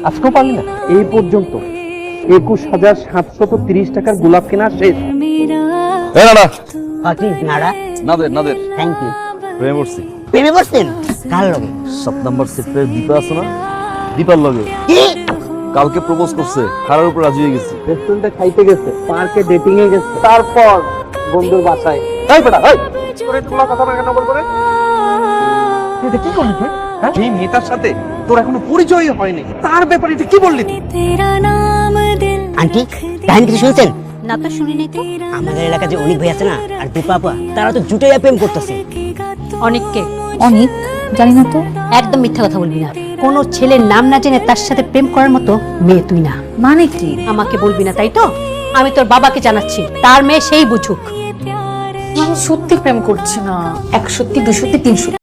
আজকেও পারলি না? এই পর্যন্ত 21,730 টাকার গোলাপ কেনা শেষ। নাড়া নাদের থ্যাংক ইউ। প্রেমে পড়ছি। প্রেমে বসছেন কার লগে? 7 নাম্বার সেক্টরে দীপা আছে না, দীপার লগে কি কালকে প্রপোজ করছে, খারার উপর রাজি হয়ে গেছি। রেস্টুরেন্টে খাইতে গেছে, পার্কে ডেটিং এ গেছে, তারপর বন্ধুর বাসায়। এই বেটা, এই তোরে তোমার কথা কেন বলবো রে? এটা কি করলি তুই? হ্যাঁ, এই মেয়েটার সাথে তোর এখনো পরিচয়ই হয়নি, তার ব্যাপারে এটা কি বললি তুই? আন্টি কাহিনী কিছু শুনছেন? না তো শুনি নাই তো। আমাদের এলাকায় যে অনেক ভাই আছে না আর দীপা আপা, তারা তো জুটাইয়া প্রেম করতেছে। অনেককে অনেক জানি না তো। একদম মিথ্যা কথা বলবি না। কোন ছেলের নাম না জেনে তার সাথে প্রেম করার মতো মেয়ে তুই না। মানে কি? আমাকে বলবি না তাই তো? আমি তোর বাবাকে জানাচ্ছি, তার মেয়ে সেই বুঝুক। আমি সত্যি প্রেম করছি না, 1 সত্যি 2 সত্যি 3 সত্যি।